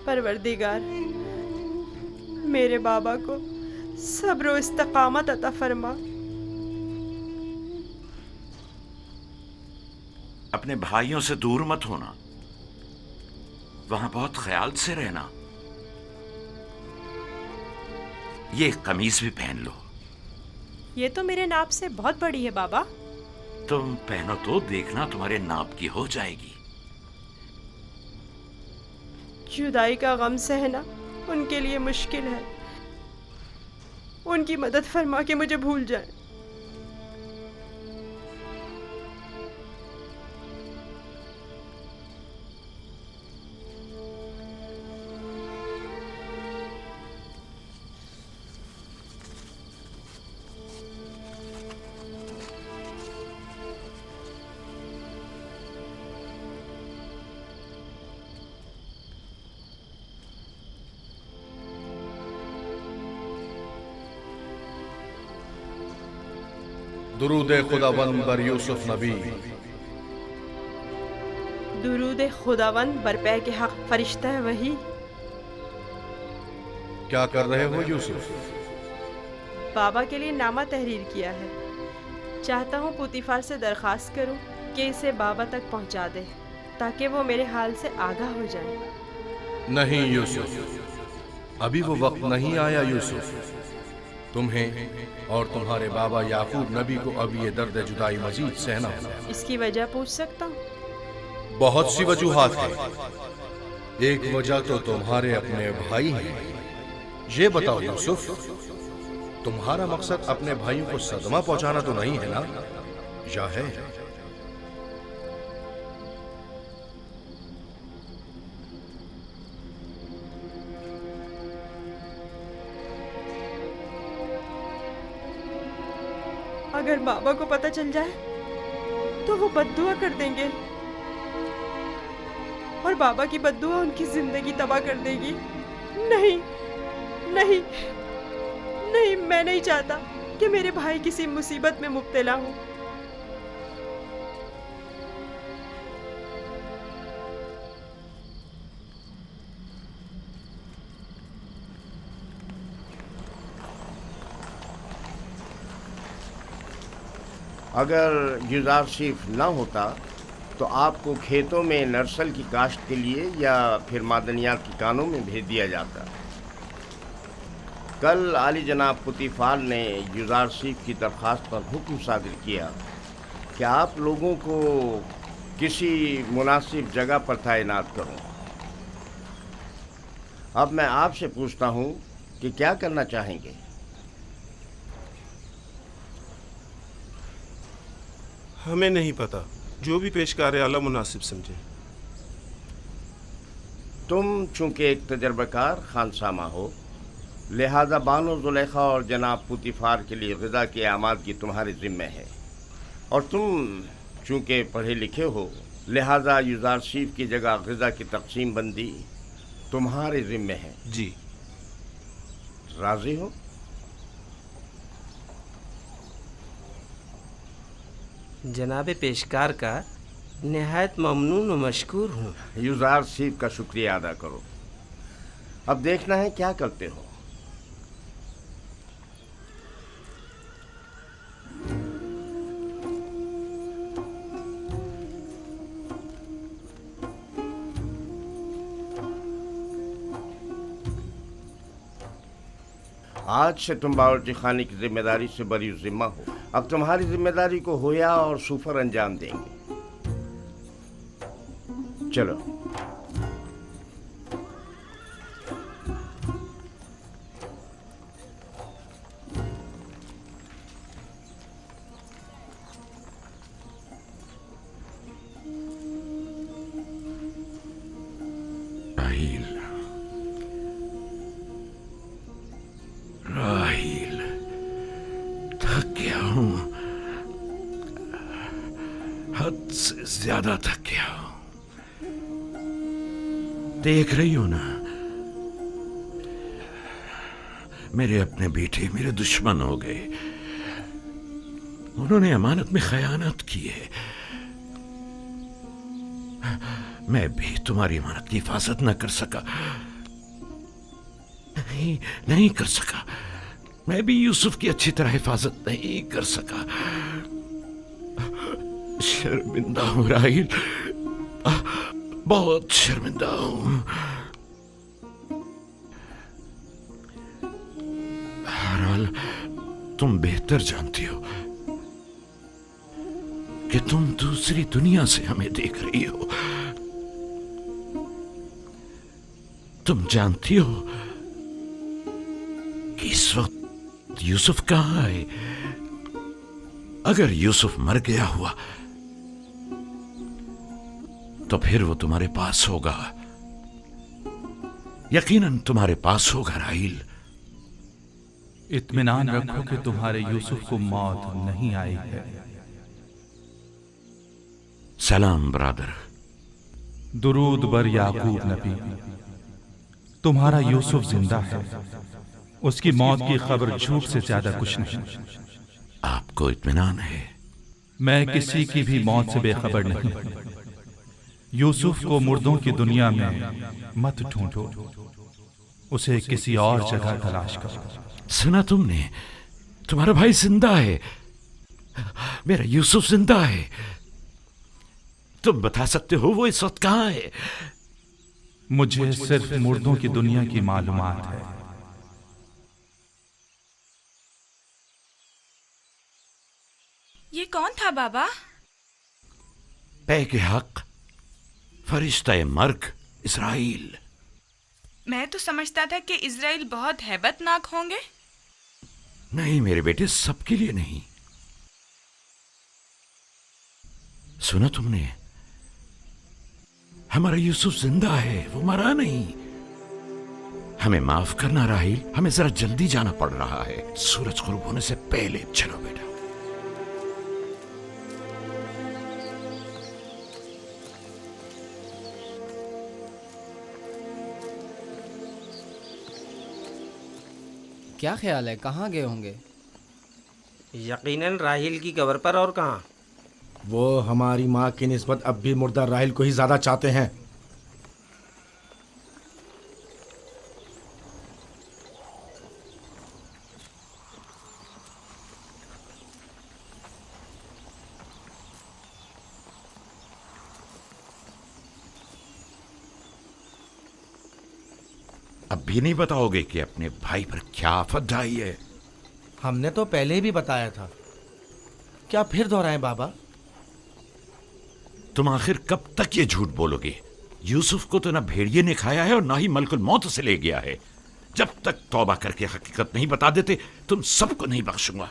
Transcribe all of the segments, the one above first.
پروردگار میرے بابا کو صبر و استقامت عطا فرما. اپنے بھائیوں سے دور مت ہونا، وہاں بہت خیال سے رہنا. یہ قمیض بھی پہن لو. یہ تو میرے ناپ سے بہت بڑی ہے بابا. تم پہنو تو دیکھنا تمہارے ناپ کی ہو جائے گی. جدائی کا غم سہنا ان کے لیے مشکل ہے. ان کی مدد فرما کے مجھے بھول جائیں. درود خداوند بر یوسف نبی. درود خداوند بر پیک حق فرشتہ وہی. کیا کر رہے ہو یوسف؟ بابا کے لیے نامہ تحریر کیا ہے. چاہتا ہوں پوتیفار سے درخواست کروں کہ اسے بابا تک پہنچا دے تاکہ وہ میرے حال سے آگاہ ہو جائیں. نہیں یوسف، ابھی وہ وقت نہیں آیا یوسف. تمہیں اور تمہارے بابا یعقوب نبی کو اب یہ درد جدائی مزید سہنا ہوگا. اس کی وجہ پوچھ سکتا ہوں؟ بہت سی وجوہات ہیں. ایک وجہ تو تمہارے اپنے بھائی ہیں. یہ بتاؤ یوسف، تمہارا مقصد اپنے بھائیوں کو صدمہ پہنچانا تو نہیں ہے نا، یا ہے؟ اگر بابا کو پتہ چل جائے تو وہ بددعا کر دیں گے اور بابا کی بددعا ان کی زندگی تباہ کر دے گی. نہیں نہیں نہیں، میں نہیں چاہتا کہ میرے بھائی کسی مصیبت میں مبتلا ہوں. اگر یوزارشیف نہ ہوتا تو آپ کو کھیتوں میں نرسل کی کاشت کے لیے یا پھر معدنیات کی کانوں میں بھیج دیا جاتا. کل عالی جناب پوتیفار نے یوزارشیف کی درخواست پر حکم صادر کیا کہ آپ لوگوں کو کسی مناسب جگہ پر تعینات کروں. اب میں آپ سے پوچھتا ہوں کہ کیا کرنا چاہیں گے؟ ہمیں نہیں پتا، جو بھی پیشکار اعلیٰ مناسب سمجھے. تم چونکہ ایک تجربہ کار خانسامہ ہو، لہذا بانو زلیخا اور جناب پوتیفار کے لیے غذا کی آمادگی تمہارے ذمہ ہے. اور تم چونکہ پڑھے لکھے ہو، لہذا یوزارشیف کی جگہ غذا کی تقسیم بندی تمہارے ذمہ ہے. جی. راضی ہو؟ جناب پیشکار کا نہایت ممنون و مشکور ہوں. یوزارشیف کا شکریہ ادا کرو. اب دیکھنا ہے کیا کرتے ہو. آج سے تم باورچی خانے کی ذمہ داری سے بری ذمہ ہو. اب تمہاری ذمہ داری کو ہویا اور سوفر انجام دیں گے. چلو. راہیل، تھک گیا ہوں، حد سے زیادہ تھک گیا ہوں. دیکھ رہی ہو نا، मेरे अपने बेटे मेरे दुश्मन हो गए। उन्होंने अमानत में खयानत की है। मैं भी तुम्हारी अमानत की हिफाजत न कर सका, नहीं कर सका। मैं भी यूसुफ की अच्छी तरह हिफाजत नहीं कर सका। शर्मिंदा हूं राहिल, बहुत शर्मिंदा हूं। बहरहाल तुम बेहतर जानती हो कि तुम दूसरी दुनिया से हमें देख रही हो। तुम जानती हो कि इस वक्त यूसुफ कहां है। अगर यूसुफ मर गया हुआ तो फिर वो तुम्हारे पास होगा, यकीनन तुम्हारे पास होगा राहिल। इत्मीनान रखो कि तुम्हारे यूसुफ को मौत नहीं आई है। सलाम ब्रदर। दुरूद बर याकूब नबी। तुम्हारा यूसुफ जिंदा है, उसकी मौत की खबर झूठ से ज्यादा कुछ नहीं। आपको इत्मीनान है? मैं किसी की भी मौत से बेखबर नहीं। यूसुफ को मुर्दों की दुनिया में मत ढूंढो, उसे किसी और जगह तलाश करो। सुना तुमने? तुम्हारा भाई जिंदा है, मेरा यूसुफ जिंदा है। तुम बता सकते हो वो इस वक्त कहां है? मुझे सिर्फ मुर्दों की दुनिया की मालूमात है। ये कौन था बाबा? पैके हक, फरिश्ता मर्ग इस्राइल। मैं तो समझता था कि इजराइल बहुत हैबतनाक होंगे। नहीं मेरे बेटे, सबके लिए नहीं। सुना तुमने? हमारा यूसुफ जिंदा है, वो मरा नहीं। हमें माफ करना राहिल, हमें जरा जल्दी जाना पड़ रहा है। सूरज गुरूब होने से पहले चलो बेटा। क्या ख्याल है, कहाँ गए होंगे? यकीनन राहिल की कब्र पर, और कहाँ। वो हमारी माँ की निस्बत अब भी मुर्दा राहिल को ही ज्यादा चाहते हैं। अब भी नहीं बताओगे कि अपने भाई पर क्या आफत ढाई है? हमने तो पहले भी बताया था, क्या फिर दोहराएं बाबा? तुम आखिर कब तक ये झूठ बोलोगे? यूसुफ को तो ना भेड़िए ने खाया है और ना ही मलकुल मौत से ले गया है। जब तक तौबा करके हकीकत नहीं बता देते तुम सबको नहीं बख्शूंगा।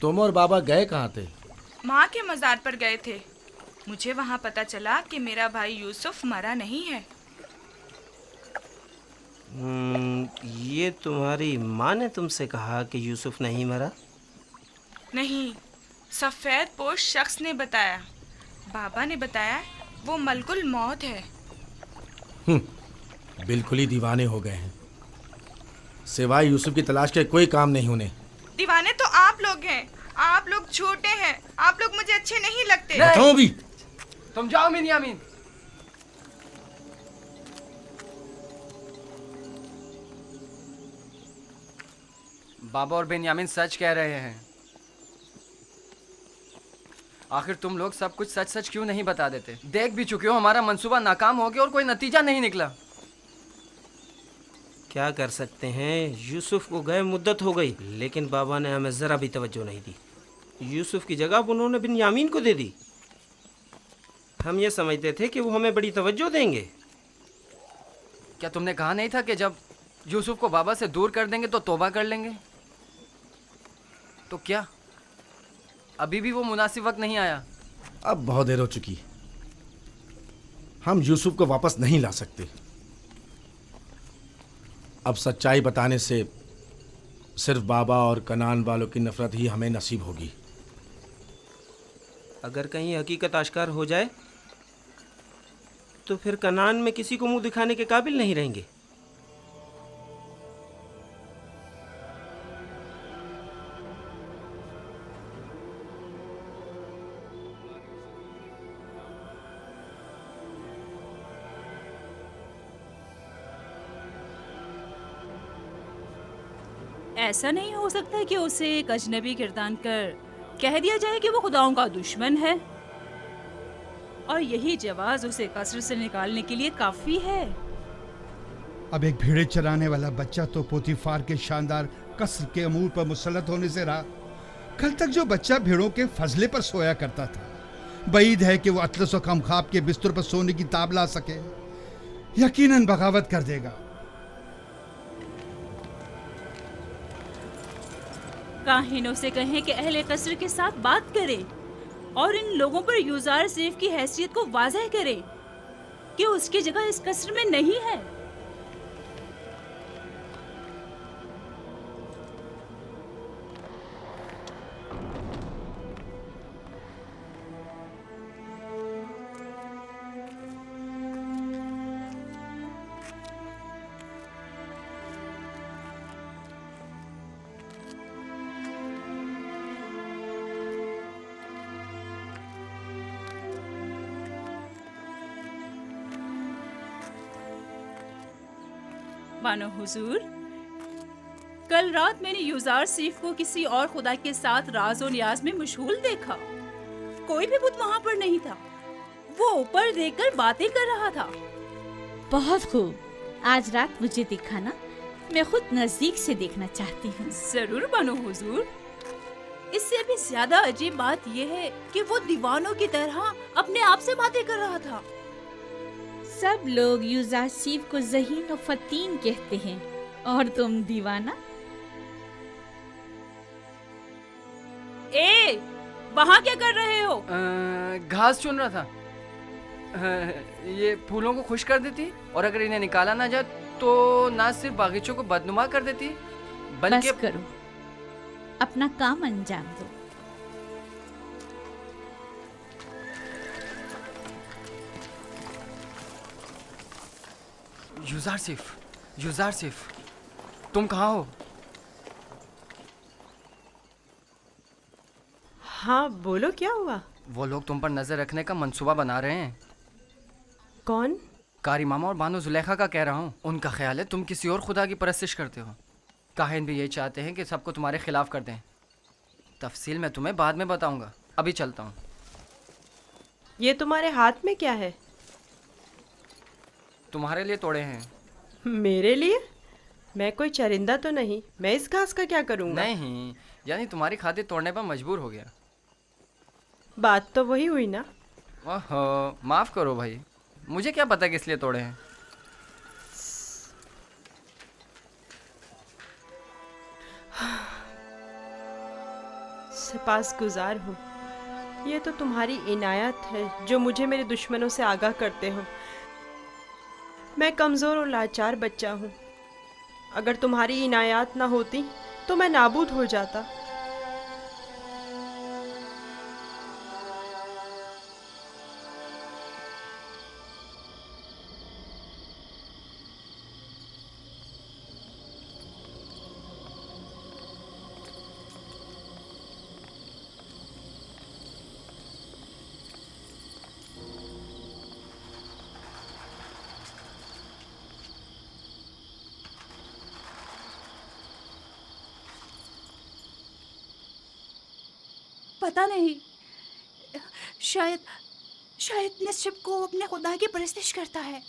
तुम और बाबा गए कहाँ थे? माँ के मज़ार पर गए थे। मुझे वहाँ पता चला कि मेरा भाई यूसुफ मरा नहीं है। ये तुम्हारी माँ ने तुमसे कहा कि यूसुफ नहीं मरा? नहीं, सफ़ेद पोश शख्स ने बताया। बाबा ने बताया वो मलकुल मौत है। बिल्कुल ही दीवाने हो गए हैं। सिवाय यूसुफ की तलाश के कोई काम नहीं उन्हें। दीवाने तो आप लोग हैं। आप लोग छोटे हैं। आप लोग मुझे अच्छे नहीं लगते। बताओ भी। तुम जाओ बिन्यामीन। बाबा और बिन्यामीन सच कह रहे हैं। आखिर तुम लोग सब कुछ सच सच क्यों नहीं बता देते? देख भी चुके हो हमारा मंसूबा नाकाम हो गया और कोई नतीजा नहीं निकला। क्या कर सकते हैं, यूसुफ को गए मुद्दत हो गई, लेकिन बाबा ने हमें ज़रा भी तवज्जो नहीं दी। यूसुफ की जगह उन्होंने बिन्यामीन को दे दी। हम ये समझते थे कि वो हमें बड़ी तवज्जो देंगे। क्या तुमने कहा नहीं था कि जब यूसुफ को बाबा से दूर कर देंगे तो तौबा कर लेंगे? तो क्या अभी भी वो मुनासिब वक्त नहीं आया? अब बहुत देर हो चुकी। हम यूसुफ को वापस नहीं ला सकते। अब सच्चाई बताने से सिर्फ बाबा और कनान वालों की नफरत ही हमें नसीब होगी। अगर कहीं हकीकत आश्कार हो जाए तो फिर कनान में किसी को मुंह दिखाने के काबिल नहीं रहेंगे। ऐसा नहीं हो सकता कि उसे एक अजनबी गिरदान कर कह दिया जाए कि वो खुदाओं का दुश्मन है और यही जवाज उसे कसर से निकालने के लिए काफी है। अब एक भेड़े चराने वाला बच्चा तो पोतीफार के शानदार कसर के अमूर पर मुसल्लत होने से रहा। कल तक जो बच्चा भेड़ों के फजले पर सोया करता था, बईद है कि वो अतलस और कमखाब के बिस्तर पर सोने की ताब ला सके। यकीनन बगावत कर देगा। काहिनों से कहें कि अहले कसर के साथ बात करें और इन लोगों पर यूजार सेफ की हैसियत को वाज़ह करें कि उसकी जगह इस कसर में नहीं है। मानो हुजूर, कल रात मैंने यूजार सीफ को किसी और खुदा के साथ राज और नियाज में मशगूल देखा। कोई भी बुत वहाँ पर नहीं था। वो ऊपर देखकर बातें कर रहा था। बहुत खूब, आज रात मुझे दिखाना, मैं खुद नजदीक से देखना चाहती हूँ। जरूर बानो हुजूर। इससे भी ज्यादा अजीब बात यह है कि वो दीवानों की तरह अपने आप से बातें कर रहा था। सब लोग यूजासीफ को ज़हीन और फतीन कहते हैं और तुम दीवाना। ए, वहाँ क्या कर रहे हो? घास चुन रहा था। ये फूलों को खुश कर देती और अगर इन्हें निकाला ना जाए तो ना सिर्फ बागीचों को बदनुमा कर देती बल्कि बस करो, अपना काम अंजाम दो। यूजार सिफ, तुम कहाँ हो? हाँ बोलो, क्या हुआ? वो लोग तुम पर नजर रखने का मंसूबा बना रहे हैं। कौन? कारी मामा और बानो जुलेखा का कह रहा हूँ। उनका ख्याल है तुम किसी और खुदा की परस्तिश करते हो। काहिन भी यही चाहते हैं कि सबको तुम्हारे खिलाफ कर दें। तफसील मैं तुम्हें बाद में बताऊंगा, अभी चलता हूँ। ये तुम्हारे हाथ में क्या है? तुम्हारे लिए तोड़े हैं। मेरे लिए? मैं कोई चरिंदा तो नहीं, मैं इस घास का क्या करूँगा? नहीं, यानी तुम्हारी खातिर तोड़ने पर मजबूर हो गया। बात तो वही हुई ना। ओहो, माफ करो भाई, मुझे क्या पता किस लिए तोड़े हैं। सपासगुजार हूँ। ये तो तुम्हारी इनायत है जो मुझे मेरे दुश्मनों से आगाह करते हो। मैं कमज़ोर और लाचार बच्चा हूँ। अगर तुम्हारी इनायत ना होती तो मैं नाबूद हो जाता। पता नहीं, शायद निश्चिप को अपने खुदा की परस्तिश करता है।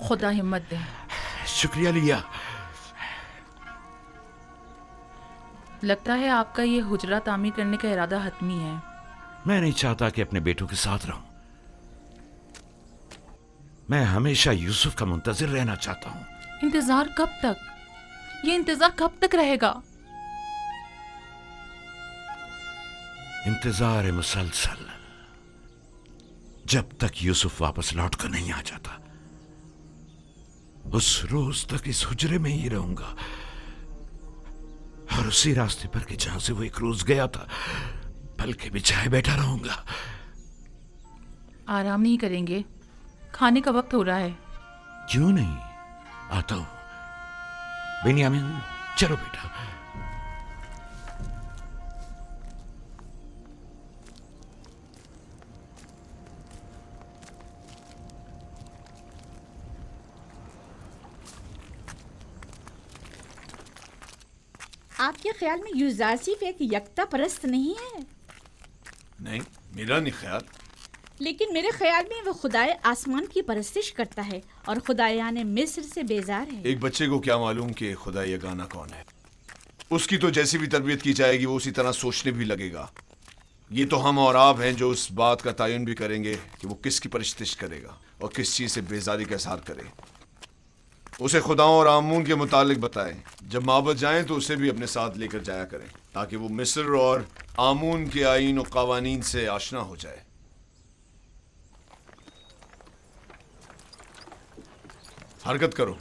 खुदा हिम्मत दे। शुक्रिया लिया। लगता है आपका ये हुजरा तामीर करने का इरादा हतमी है। मैं नहीं चाहता कि अपने बेटों के साथ रहूं। मैं हमेशा यूसुफ का मुंतजिर रहना चाहता हूं। इंतजार कब तक? ये इंतजार कब तक रहेगा? इंतजार मुसलसल, जब तक यूसुफ वापस लौट कर नहीं आ जाता उस रोज तक इस हुजरे में ही रहूंगा, और उसी रास्ते पर कि जहां से वो एक रोज गया था पलके बिछाए बैठा रहूंगा। आराम नहीं करेंगे? खाने का वक्त हो रहा है। क्यों नहीं, आता हूं। बेनियामिन चलो बेटा। आपके ख्याल में यूजासिफ एक यकता परस्त नहीं है? नहीं, मेरा नहीं ख्याल। लेकिन मेरे ख्याल में वो खुदाए आसमान की परस्तिश करता है और खुदायाने मिस्र से बेजार है। एक बच्चे को क्या मालूम कि खुदा यगाना कौन है। उसकी तो जैसी भी तरबियत की जाएगी वो उसी तरह सोचने भी लगेगा। ये तो हम और आप हैं जो उस बात का तयन भी करेंगे कि वो किसकी परस्तिश करेगा और किस चीज़ से बेजारी का इज़हार करे। उसे खुदाओं और आमून के मुतालिक बताएं। जब माबद जाएं तो उसे भी अपने साथ लेकर जाया करें ताकि वो मिस्र और आमून के आईन और कवानीन से आशना हो जाए। हरकत करो।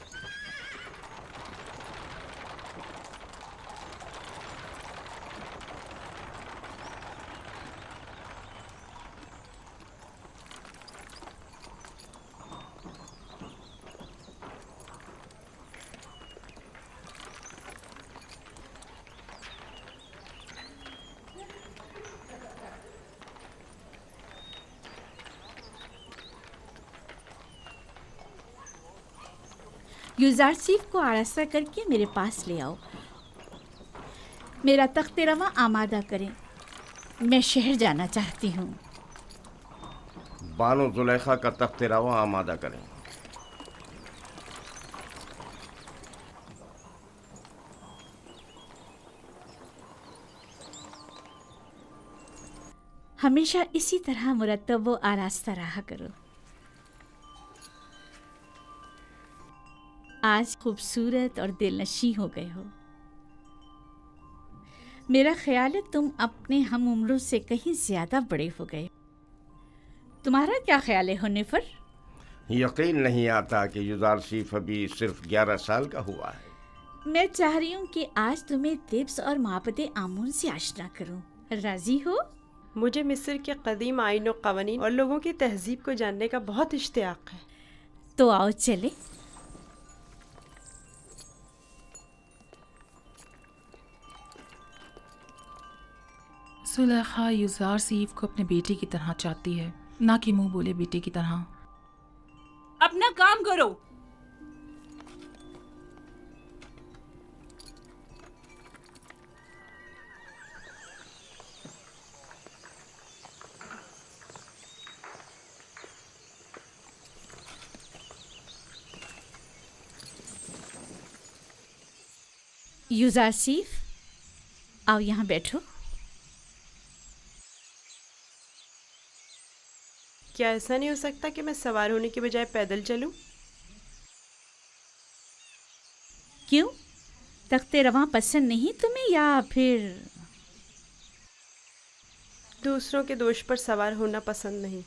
यूजारसीफ को आरास्ता करके मेरे पास ले आओ। मेरा तख्त रवा आमादा करें। मैं शहर जाना चाहती हूँ। बानो जुलेखा का तख्त रवा आमादा करें। हमेशा इसी तरह मुरतब व आरास्ता रहा करो। आज खूबसूरत और दिलनशी हो गए हो। मेरा ख्याल है तुम अपने हम उम्रों से कहीं ज्यादा बड़े हो गए। तुम्हारा क्या ख्याल है हुनैफर? यकीन नहीं आता कि यूजारसीफ अभी सिर्फ 11 साल का हुआ है। मैं चाह रही हूँ कि आज तुम्हें तिब्स और माबद आमून से आशना करूँ। राजी हो? मुझे मिस्र के कदीम आईन और कवानीन और लोगों की तहजीब को जानने का बहुत इश्तियाक है। तो आओ चले। सुलेखा यूजार सीफ को अपने बेटे की तरह चाहती है, ना कि मुंह बोले बेटे की तरह। अपना काम करो। यूजारसीफ, आओ यहाँ बैठो। क्या ऐसा नहीं हो सकता कि मैं सवार होने के बजाय पैदल चलूं? क्यों? तख्ते रवां पसंद नहीं तुम्हें या फिर दूसरों के दोष पर सवार होना पसंद नहीं?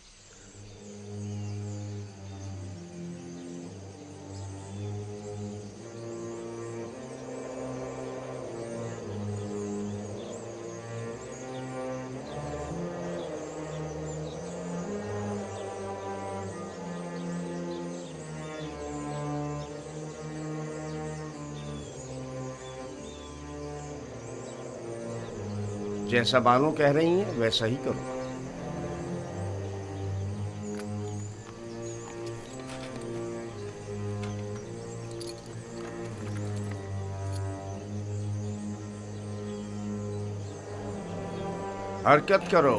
जैसा बानो कह रही हैं वैसा ही करो। हरकत करो।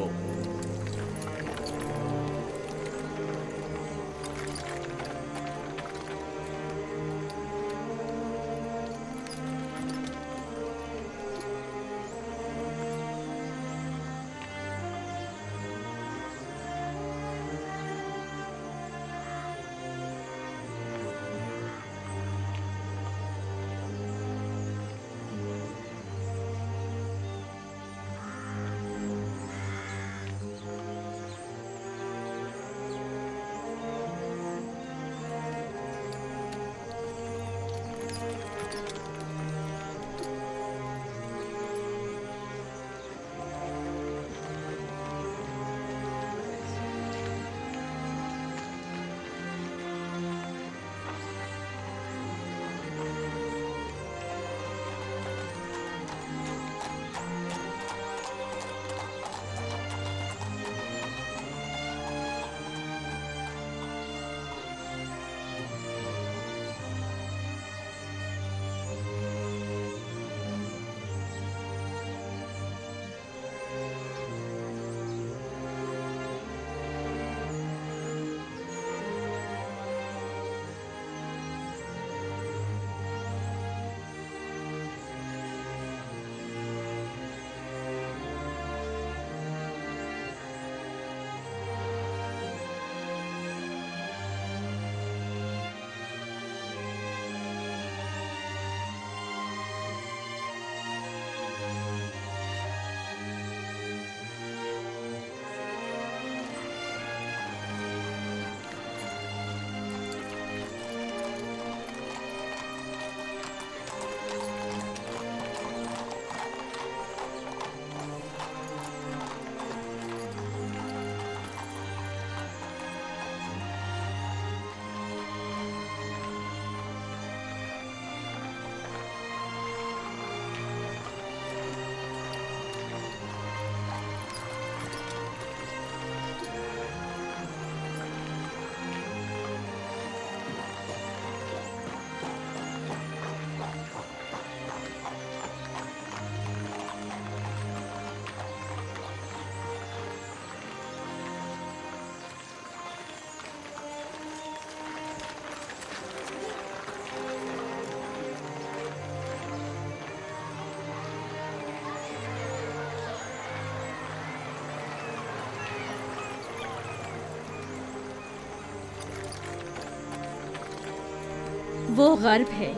وہ غرب ہے،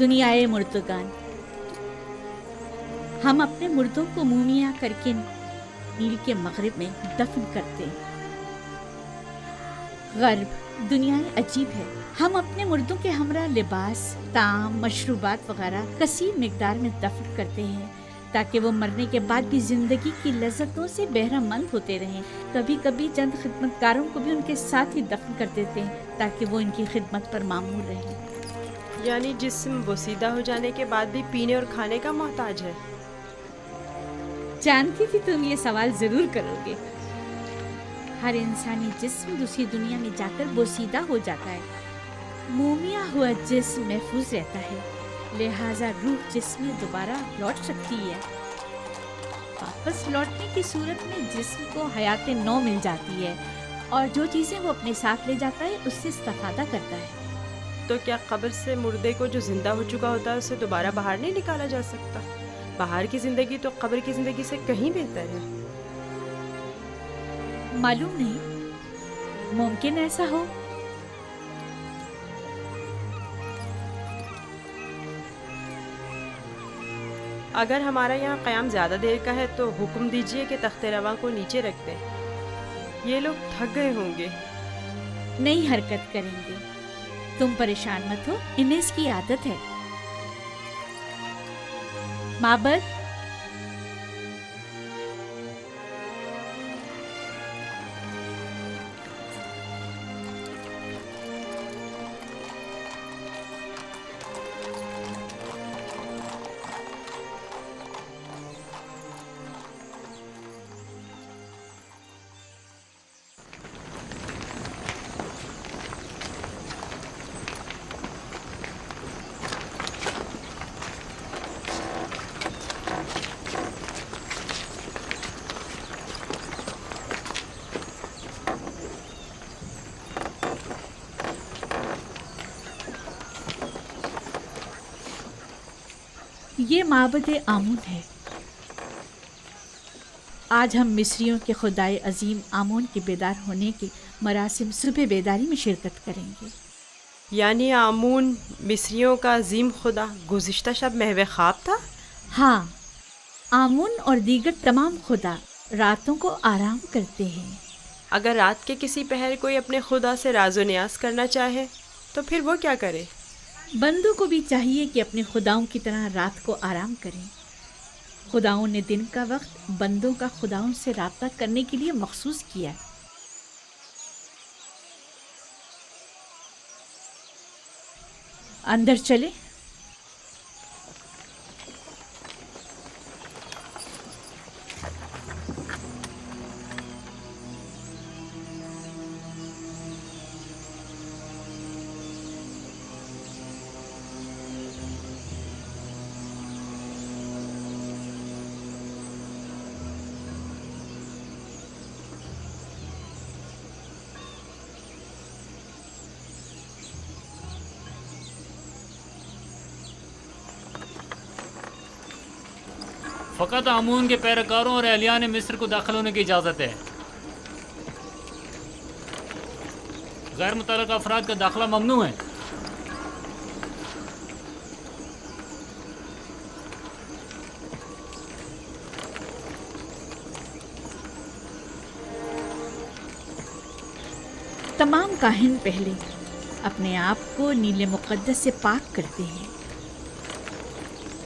دنیائے مردگان۔ ہم اپنے مردوں کو مومیاں کر کے نیل کے مغرب میں دفن کرتے ہیں۔ غرب دنیا عجیب ہے، ہم اپنے مردوں کے ہمراہ لباس، طعام، مشروبات وغیرہ کثیر مقدار میں دفن کرتے ہیں تاکہ وہ مرنے کے بعد بھی زندگی کی لذتوں سے بہرہ مند ہوتے رہیں۔ کبھی کبھی چند خدمت کاروں کو بھی ان کے ساتھ ہی دفن کر دیتے ہیں تاکہ وہ ان کی خدمت پر مامور رہیں۔ یعنی جسم بوسیدہ ہو جانے کے بعد بھی پینے اور کھانے کا محتاج ہے؟ جانتی تھی تم یہ سوال ضرور کرو گے۔ ہر انسانی جسم دوسری دنیا میں جا کر بوسیدہ ہو جاتا ہے، مومیا ہوا جسم محفوظ رہتا ہے، لہٰذا روح جسم میں دوبارہ لوٹ سکتی ہے۔ واپس لوٹنے کی صورت میں جسم کو حیات نو مل جاتی ہے اور جو چیزیں وہ اپنے ساتھ لے جاتا ہے اس سے استفادہ کرتا ہے۔ تو کیا قبر سے مردے کو جو زندہ ہو چکا ہوتا ہے اسے دوبارہ باہر نہیں نکالا جا سکتا؟ باہر کی زندگی تو قبر کی زندگی سے کہیں بہتر ہے۔ معلوم نہیں، ممکن ایسا ہو۔ اگر ہمارا یہاں قیام زیادہ دیر کا ہے تو حکم دیجئے کہ تخت رواں کو نیچے رکھ دیں، یہ لوگ تھک گئے ہوں گے۔ نہیں حرکت کریں گے، تم پریشان مت ہو، انہیں اس کی عادت ہے۔ معبد، یہ معبد آمون ہے۔ آج ہم مصریوں کے خدائے عظیم آمون کے بیدار ہونے کے مراسم صبح بیداری میں شرکت کریں گے۔ یعنی آمون مصریوں کا عظیم خدا گزشتہ شب محو خواب تھا؟ ہاں، آمون اور دیگر تمام خدا راتوں کو آرام کرتے ہیں۔ اگر رات کے کسی پہر کوئی اپنے خدا سے راز و نیاز کرنا چاہے تو پھر وہ کیا کرے؟ بندوں کو بھی چاہیے کہ اپنے خداؤں کی طرح رات کو آرام کریں۔ خداؤں نے دن کا وقت بندوں کا خداؤں سے رابطہ کرنے کے لیے مخصوص کیا۔ اندر چلے۔ فقط آمون کے پیروکاروں اور اہلیان مصر کو داخل ہونے کی اجازت ہے، غیر متعلقہ افراد کا داخلہ ممنوع ہے۔ تمام کاہن پہلے اپنے آپ کو نیل مقدس سے پاک کرتے ہیں۔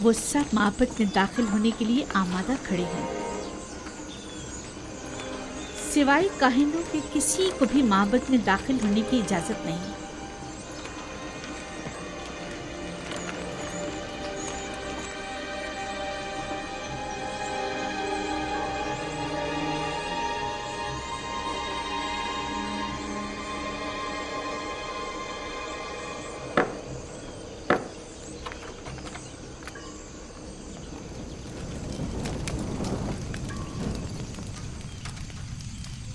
وہ سب معبد میں داخل ہونے کے لیے آمادہ کھڑے ہیں۔ سوائے کاہنوں کے کسی کو بھی معبد میں داخل ہونے کی اجازت نہیں۔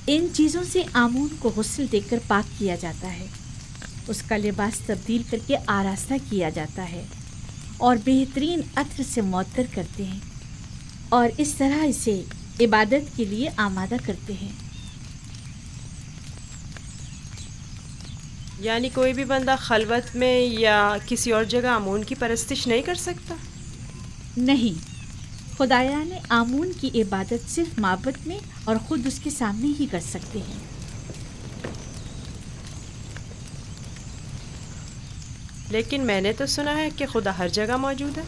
ان چیزوں سے آمون کو غسل دے کر پاک کیا جاتا ہے، اس کا لباس تبدیل کر کے آراستہ کیا جاتا ہے اور بہترین عطر سے معطر کرتے ہیں اور اس طرح اسے عبادت کے لیے آمادہ کرتے ہیں۔ یعنی کوئی بھی بندہ خلوت میں یا کسی اور جگہ آمون کی پرستش نہیں کر سکتا؟ نہیں، خدایا نے آمون کی عبادت صرف معبد میں اور خود اس کے سامنے ہی کر سکتے ہیں۔ لیکن میں نے تو سنا ہے کہ خدا ہر جگہ موجود ہے۔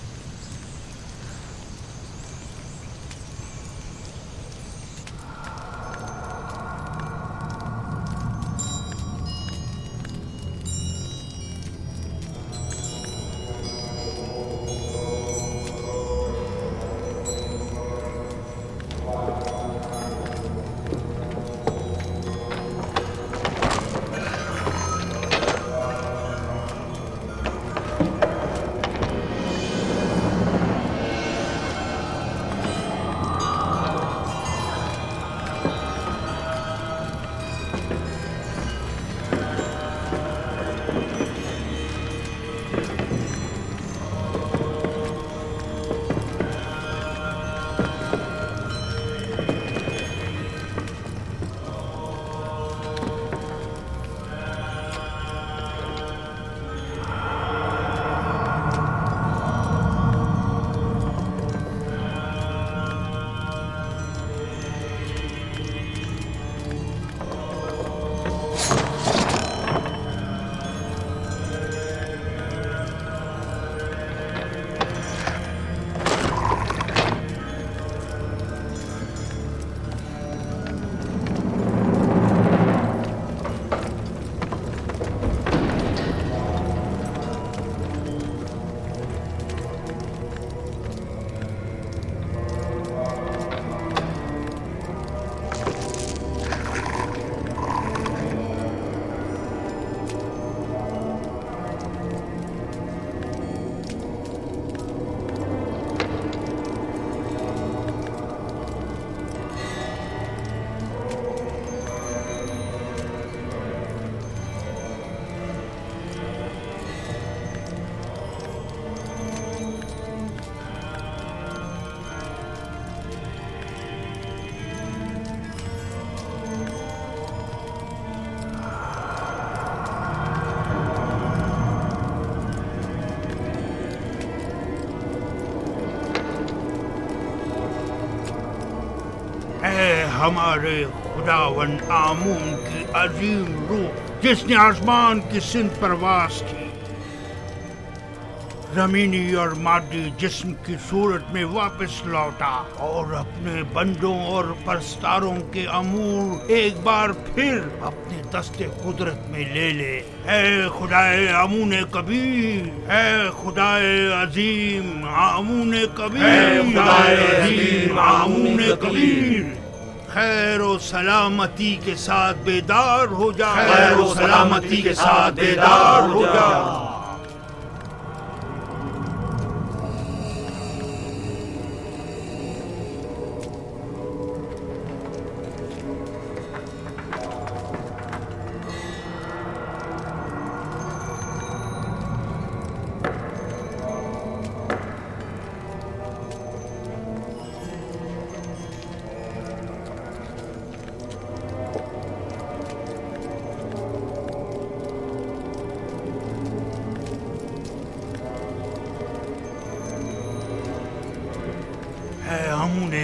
ہمارے خداون آمون کی عظیم روح جس نے آسمان کی سمت پرواز کی، زمینی اور مادی جسم کی صورت میں واپس لوٹا اور اپنے بندوں اور پرستاروں کے امور ایک بار پھر اپنے دست قدرت میں لے لے۔ اے خدائے آمون کبیر، اے خدائے عظیم آمون کبیر، اے خدائے عظیم آمون کبیر، خیر و سلامتی کے ساتھ بیدار ہو جا، خیر و سلامتی کے ساتھ بیدار ہو جا۔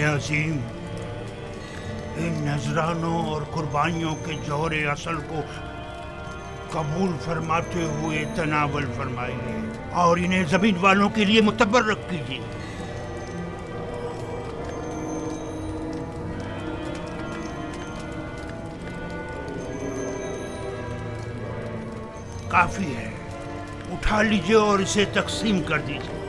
عظیم، ان نذرانوں اور قربانیوں کے جوہر اصل کو قبول فرماتے ہوئے تناول فرمائیے اور انہیں زمین والوں کے لیے متبرک کیجیے۔ کافی ہے، اٹھا لیجیے اور اسے تقسیم کر دیجیے۔